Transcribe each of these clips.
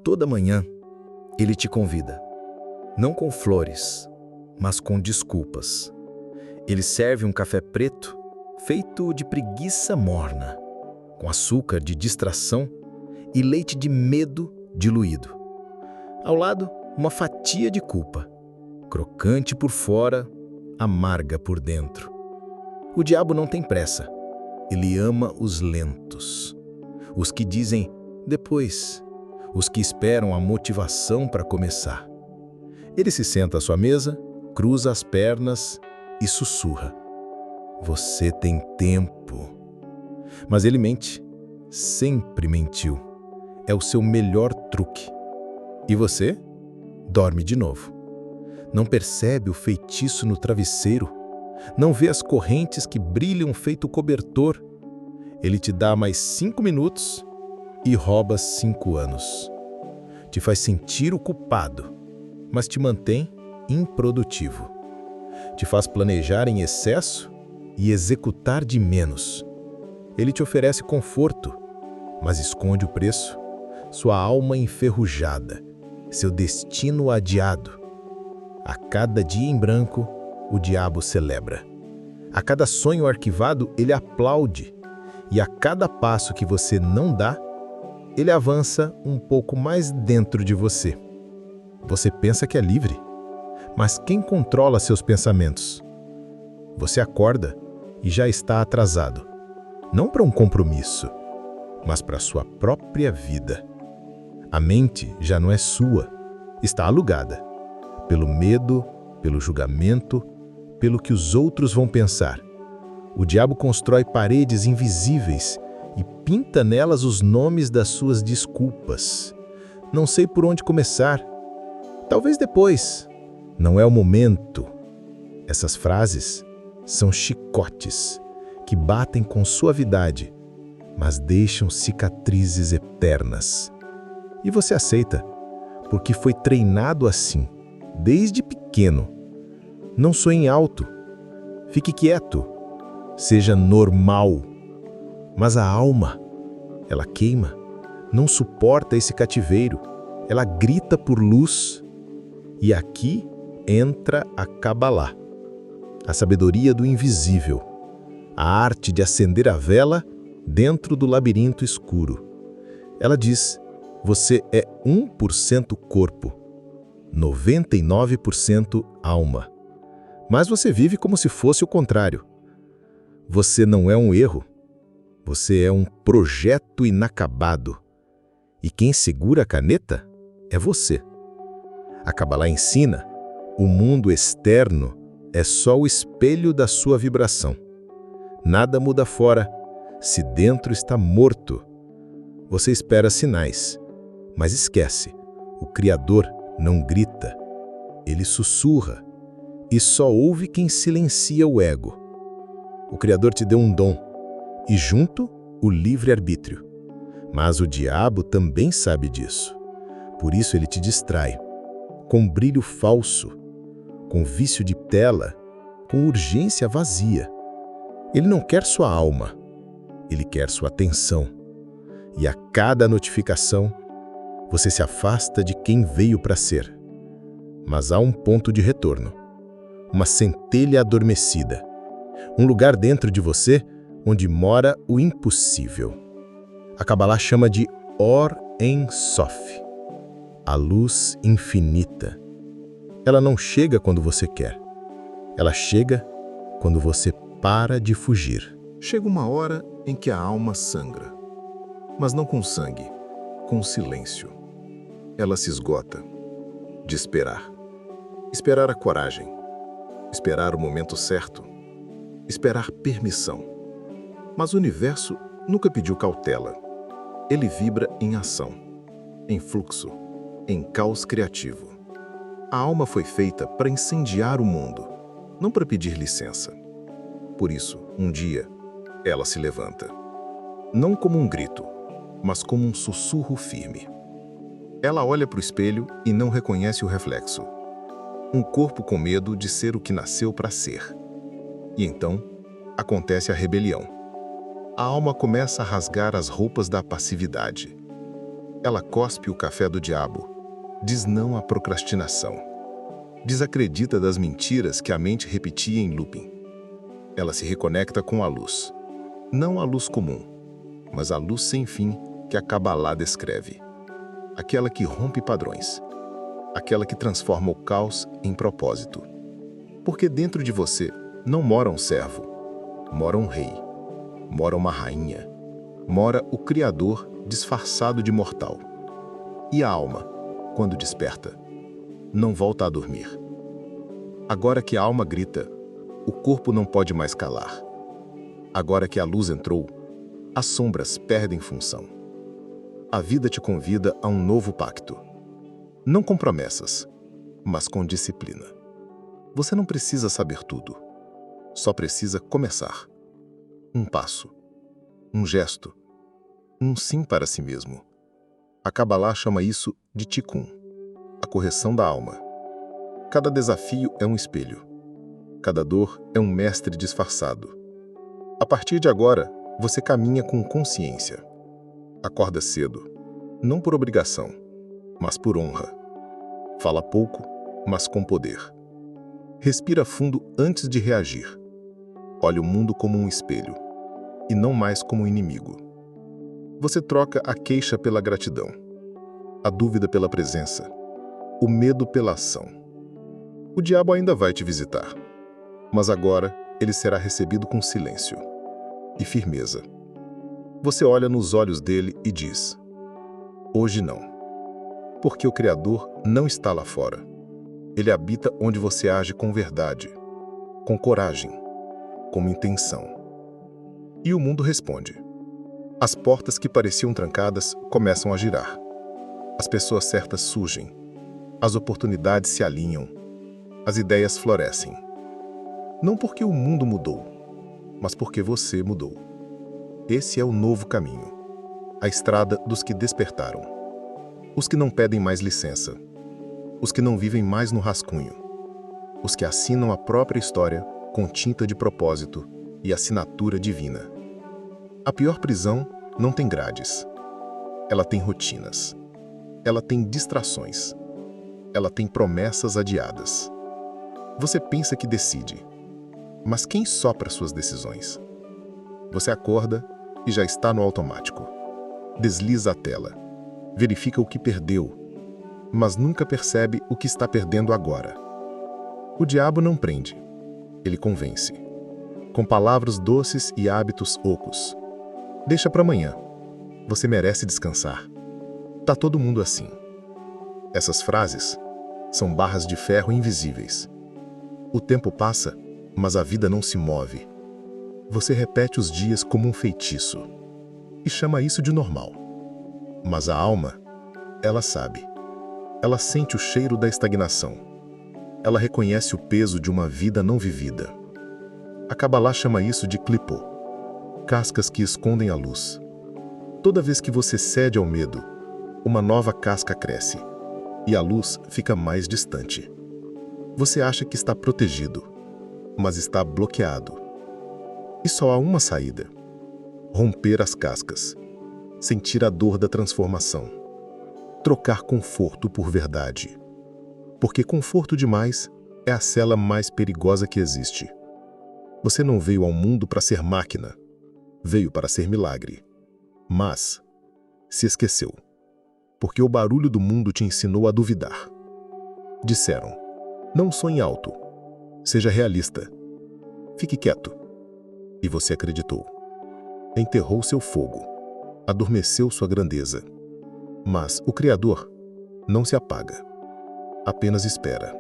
Toda manhã, ele te convida. Não com flores, mas com desculpas. Ele serve um café preto, feito de preguiça morna, com açúcar de distração e leite de medo diluído. Ao lado, uma fatia de culpa, crocante por fora, amarga por dentro. O diabo não tem pressa. Ele ama os lentos. Os que dizem depois. Os que esperam a motivação para começar. Ele se senta à sua mesa, cruza as pernas e sussurra. Você tem tempo. Mas ele mente. Sempre mentiu. É o seu melhor truque. E você? Dorme de novo. Não percebe o feitiço no travesseiro. Não vê as correntes que brilham feito cobertor. Ele te dá mais 5 minutos e rouba 5 anos. Te faz sentir o culpado, mas te mantém improdutivo. Te faz planejar em excesso e executar de menos. Ele te oferece conforto, mas esconde o preço. Sua alma enferrujada, seu destino adiado. A cada dia em branco, o diabo celebra. A cada sonho arquivado, ele aplaude. E a cada passo que você não dá, ele avança um pouco mais dentro de você. Você pensa que é livre, mas quem controla seus pensamentos? Você acorda e já está atrasado. Não para um compromisso, mas para sua própria vida. A mente já não é sua, está alugada. Pelo medo, pelo julgamento, pelo que os outros vão pensar. O diabo constrói paredes invisíveis e pinta nelas os nomes das suas desculpas. Não sei por onde começar. Talvez depois. Não é o momento. Essas frases são chicotes que batem com suavidade, mas deixam cicatrizes eternas. E você aceita, porque foi treinado assim, desde pequeno. Não sonhe alto. Fique quieto. Seja normal. Mas a alma, ela queima, não suporta esse cativeiro. Ela grita por luz. E aqui entra a Cabalá, a sabedoria do invisível, a arte de acender a vela dentro do labirinto escuro. Ela diz, você é 1% corpo, 99% alma. Mas você vive como se fosse o contrário. Você não é um erro. Você é um projeto inacabado. E quem segura a caneta é você. A Cabalá ensina, o mundo externo é só o espelho da sua vibração. Nada muda fora, se dentro está morto. Você espera sinais, mas esquece, o Criador não grita, ele sussurra, e só ouve quem silencia o ego. O Criador te deu um dom, e junto, o livre-arbítrio. Mas o diabo também sabe disso. Por isso ele te distrai, com brilho falso, com vício de tela, com urgência vazia. Ele não quer sua alma, ele quer sua atenção. E a cada notificação, você se afasta de quem veio para ser. Mas há um ponto de retorno, uma centelha adormecida, um lugar dentro de você onde mora o impossível. A Cabalá chama de Or En Sof, a luz infinita. Ela não chega quando você quer. Ela chega quando você para de fugir. Chega uma hora em que a alma sangra, mas não com sangue, com silêncio. Ela se esgota de esperar. Esperar a coragem, esperar o momento certo, esperar permissão. Mas o universo nunca pediu cautela. Ele vibra em ação, em fluxo, em caos criativo. A alma foi feita para incendiar o mundo, não para pedir licença. Por isso, um dia, ela se levanta. Não como um grito, mas como um sussurro firme. Ela olha para o espelho e não reconhece o reflexo. Um corpo com medo de ser o que nasceu para ser. E então, acontece a rebelião. A alma começa a rasgar as roupas da passividade. Ela cospe o café do diabo, diz não à procrastinação, desacredita das mentiras que a mente repetia em looping. Ela se reconecta com a luz, não a luz comum, mas a luz sem fim que a Kabbalah descreve. Aquela que rompe padrões, aquela que transforma o caos em propósito. Porque dentro de você não mora um servo, mora um rei, mora uma rainha, mora o Criador disfarçado de mortal. E a alma, quando desperta, não volta a dormir. Agora que a alma grita, o corpo não pode mais calar. Agora que a luz entrou, as sombras perdem função. A vida te convida a um novo pacto. Não com promessas, mas com disciplina. Você não precisa saber tudo. Só precisa começar. Um passo, um gesto, um sim para si mesmo. A Kabbalah chama isso de Tikkun, a correção da alma. Cada desafio é um espelho. Cada dor é um mestre disfarçado. A partir de agora, você caminha com consciência. Acorda cedo, não por obrigação, mas por honra. Fala pouco, mas com poder. Respira fundo antes de reagir. Olha o mundo como um espelho, e não mais como um inimigo. Você troca a queixa pela gratidão, a dúvida pela presença, o medo pela ação. O diabo ainda vai te visitar, mas agora ele será recebido com silêncio e firmeza. Você olha nos olhos dele e diz: hoje não, porque o Criador não está lá fora. Ele habita onde você age com verdade, com coragem, com intenção. E o mundo responde. As portas que pareciam trancadas começam a girar. As pessoas certas surgem. As oportunidades se alinham. As ideias florescem. Não porque o mundo mudou, mas porque você mudou. Esse é o novo caminho. A estrada dos que despertaram. Os que não pedem mais licença. Os que não vivem mais no rascunho. Os que assinam a própria história com tinta de propósito e assinatura divina. A pior prisão não tem grades. Ela tem rotinas. Ela tem distrações. Ela tem promessas adiadas. Você pensa que decide, mas quem sopra suas decisões? Você acorda e já está no automático. Desliza a tela. Verifica o que perdeu, mas nunca percebe o que está perdendo agora. O diabo não prende. Ele convence. Com palavras doces e hábitos ocos. Deixa para amanhã. Você merece descansar. Tá todo mundo assim. Essas frases são barras de ferro invisíveis. O tempo passa, mas a vida não se move. Você repete os dias como um feitiço e chama isso de normal. Mas a alma, ela sabe. Ela sente o cheiro da estagnação. Ela reconhece o peso de uma vida não vivida. A Kabbalah chama isso de clipô, cascas que escondem a luz. Toda vez que você cede ao medo, uma nova casca cresce e a luz fica mais distante. Você acha que está protegido, mas está bloqueado. E só há uma saída: romper as cascas, sentir a dor da transformação, trocar conforto por verdade. Porque conforto demais é a cela mais perigosa que existe. Você não veio ao mundo para ser máquina, veio para ser milagre. Mas se esqueceu, porque o barulho do mundo te ensinou a duvidar. Disseram: não sonhe alto, seja realista, fique quieto. E você acreditou. Enterrou seu fogo, adormeceu sua grandeza. Mas o Criador não se apaga, apenas espera.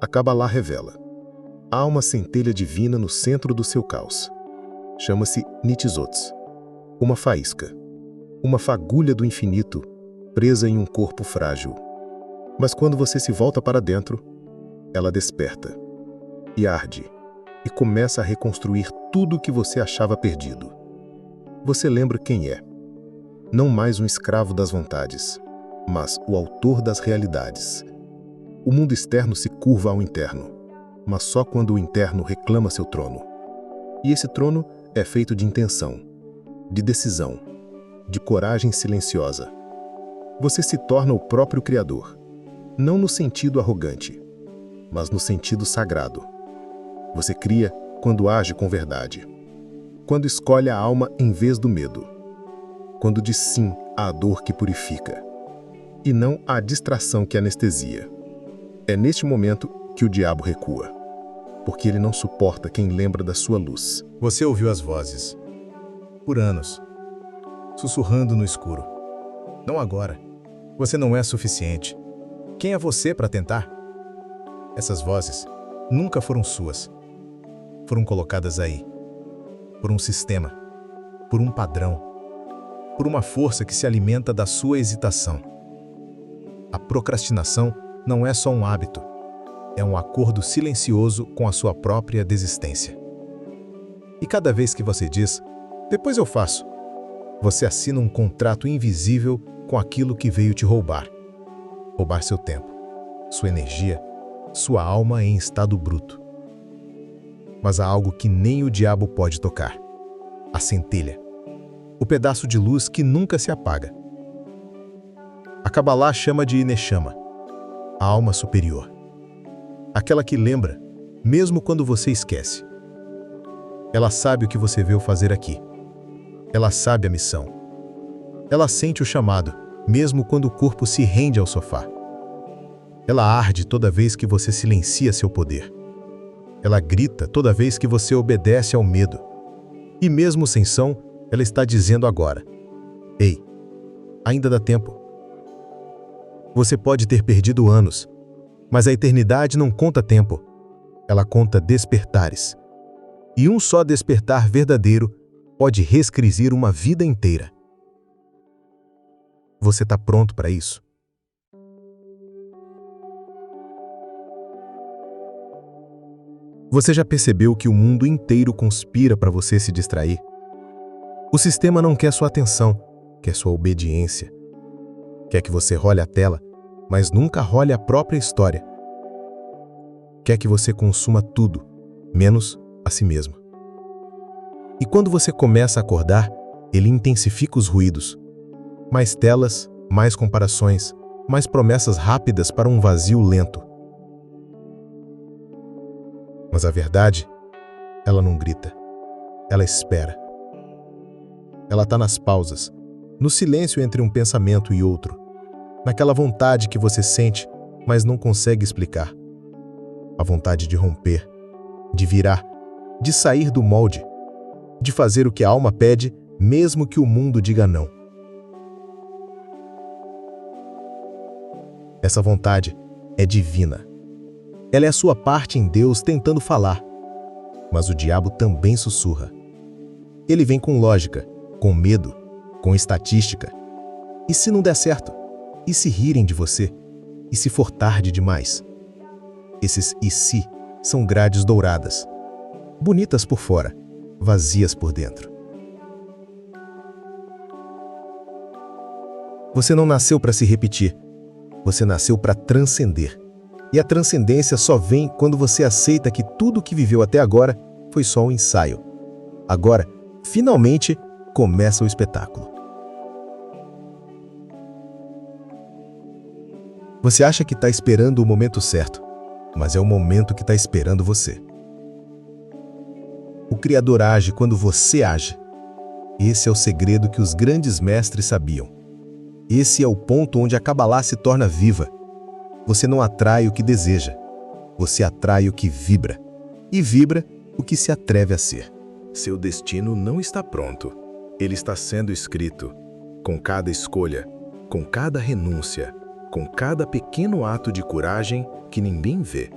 A Kabbalah revela: há uma centelha divina no centro do seu caos. Chama-se Nitzotz, uma faísca, uma fagulha do infinito presa em um corpo frágil. Mas quando você se volta para dentro, ela desperta e arde e começa a reconstruir tudo o que você achava perdido. Você lembra quem é. Não mais um escravo das vontades, mas o autor das realidades. O mundo externo se curva ao interno, mas só quando o interno reclama seu trono. E esse trono é feito de intenção, de decisão, de coragem silenciosa. você se torna o próprio Criador. Não no sentido arrogante, mas no sentido sagrado. Você cria quando age com verdade. Quando escolhe a alma em vez do medo. Quando diz sim à dor que purifica. E não à distração que anestesia. É neste momento que o diabo recua. Porque ele não suporta quem lembra da sua luz. Você ouviu as vozes. Por anos. Sussurrando no escuro. Não agora. Você não é suficiente. Quem é você para tentar? Essas vozes nunca foram suas. Foram colocadas aí. Por um sistema. Por um padrão. Por uma força que se alimenta da sua hesitação. A procrastinação não é só um hábito. É um acordo silencioso com a sua própria desistência. E cada vez que você diz, depois eu faço, você assina um contrato invisível com aquilo que veio te roubar. Roubar seu tempo, sua energia, sua alma em estado bruto. Mas há algo que nem o diabo pode tocar. A centelha. O pedaço de luz que nunca se apaga. A Kabbalah chama de Neshama, a alma superior. Aquela que lembra, mesmo quando você esquece. Ela sabe o que você veio fazer aqui. Ela sabe a missão. Ela sente o chamado, mesmo quando o corpo se rende ao sofá. Ela arde toda vez que você silencia seu poder. Ela grita toda vez que você obedece ao medo. E mesmo sem som, ela está dizendo agora: ei, ainda dá tempo. Você pode ter perdido anos, mas a eternidade não conta tempo. Ela conta despertares. E um só despertar verdadeiro pode reescrever uma vida inteira. Você está pronto para isso? Você já percebeu que o mundo inteiro conspira para você se distrair? O sistema não quer sua atenção, quer sua obediência. Quer que você role a tela, mas nunca role a própria história. Quer que você consuma tudo, menos a si mesmo. E quando você começa a acordar, ele intensifica os ruídos. Mais telas, mais comparações, mais promessas rápidas para um vazio lento. Mas a verdade, ela não grita. Ela espera. Ela está nas pausas, no silêncio entre um pensamento e outro, naquela vontade que você sente, mas não consegue explicar. A vontade de romper, de virar, de sair do molde, de fazer o que a alma pede, mesmo que o mundo diga não. Essa vontade é divina. Ela é a sua parte em Deus tentando falar. Mas o diabo também sussurra. Ele vem com lógica, com medo, com estatística. E se não der certo? E se rirem de você? E se for tarde demais? Esses "e se" são grades douradas, bonitas por fora, vazias por dentro. Você não nasceu para se repetir. Você nasceu para transcender. E a transcendência só vem quando você aceita que tudo o que viveu até agora foi só um ensaio. Agora, finalmente, começa o espetáculo. Você acha que está esperando o momento certo, mas é o momento que está esperando você. O Criador age quando você age. Esse é o segredo que os grandes mestres sabiam. Esse é o ponto onde a Kabbalah se torna viva. Você não atrai o que deseja. Você atrai o que vibra. E vibra o que se atreve a ser. Seu destino não está pronto. Ele está sendo escrito. Com cada escolha, com cada renúncia, com cada pequeno ato de coragem que ninguém vê.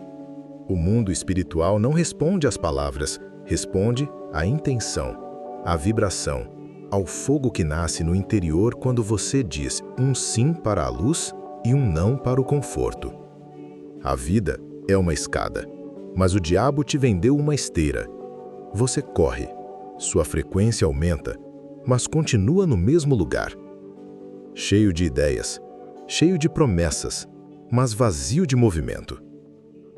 O mundo espiritual não responde às palavras, responde à intenção, à vibração, ao fogo que nasce no interior quando você diz um sim para a luz e um não para o conforto. A vida é uma escada, mas o diabo te vendeu uma esteira. Você corre, sua frequência aumenta, mas continua no mesmo lugar. Cheio de ideias, cheio de promessas, mas vazio de movimento.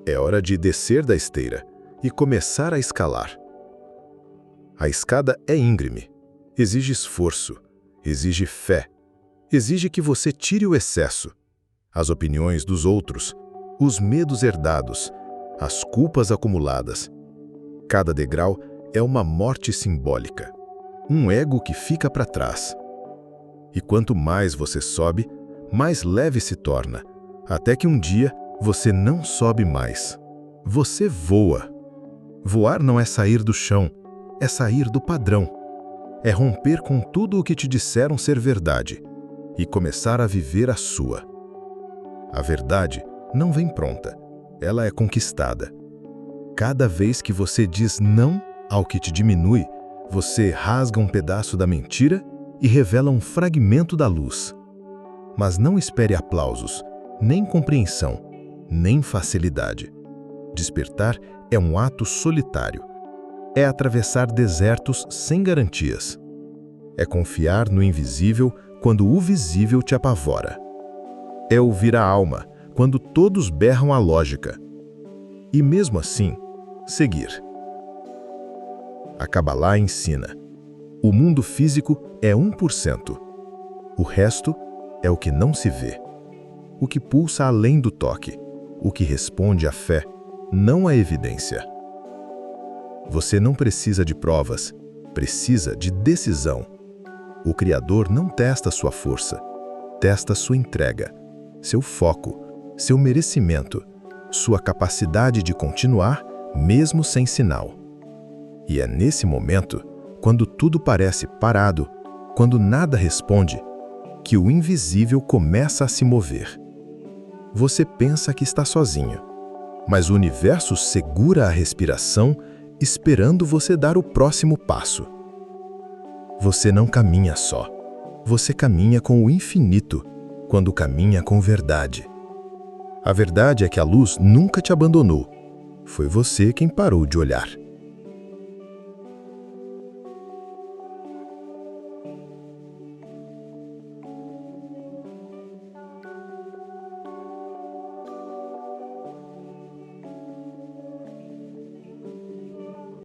É hora de descer da esteira e começar a escalar. A escada é íngreme, exige esforço, exige fé, Exige que você tire o excesso, as opiniões dos outros, os medos herdados, as culpas acumuladas. Cada degrau é uma morte simbólica, um ego que fica para trás. E quanto mais você sobe, mais leve se torna, até que um dia você não sobe mais. Você voa. Voar não é sair do chão, é sair do padrão. É romper com tudo o que te disseram ser verdade e começar a viver a sua. A verdade não vem pronta, ela é conquistada. Cada vez que você diz não ao que te diminui, você rasga um pedaço da mentira e revela um fragmento da luz. Mas não espere aplausos, nem compreensão, nem facilidade. Despertar é um ato solitário. É atravessar desertos sem garantias. É confiar no invisível quando o visível te apavora. É ouvir a alma quando todos berram a lógica. E mesmo assim, seguir. A Kabbalah ensina: o mundo físico é 1%. O resto é o que não se vê. O que pulsa além do toque. O que responde à fé, não à evidência. Você não precisa de provas, precisa de decisão. O Criador não testa sua força, testa sua entrega, seu foco, seu merecimento, sua capacidade de continuar mesmo sem sinal. E é nesse momento, quando tudo parece parado, quando nada responde, que o invisível começa a se mover. Você pensa que está sozinho, mas o universo segura a respiração esperando você dar o próximo passo. Você não caminha só. Você caminha com o infinito, quando caminha com verdade. A verdade é que a luz nunca te abandonou. Foi você quem parou de olhar.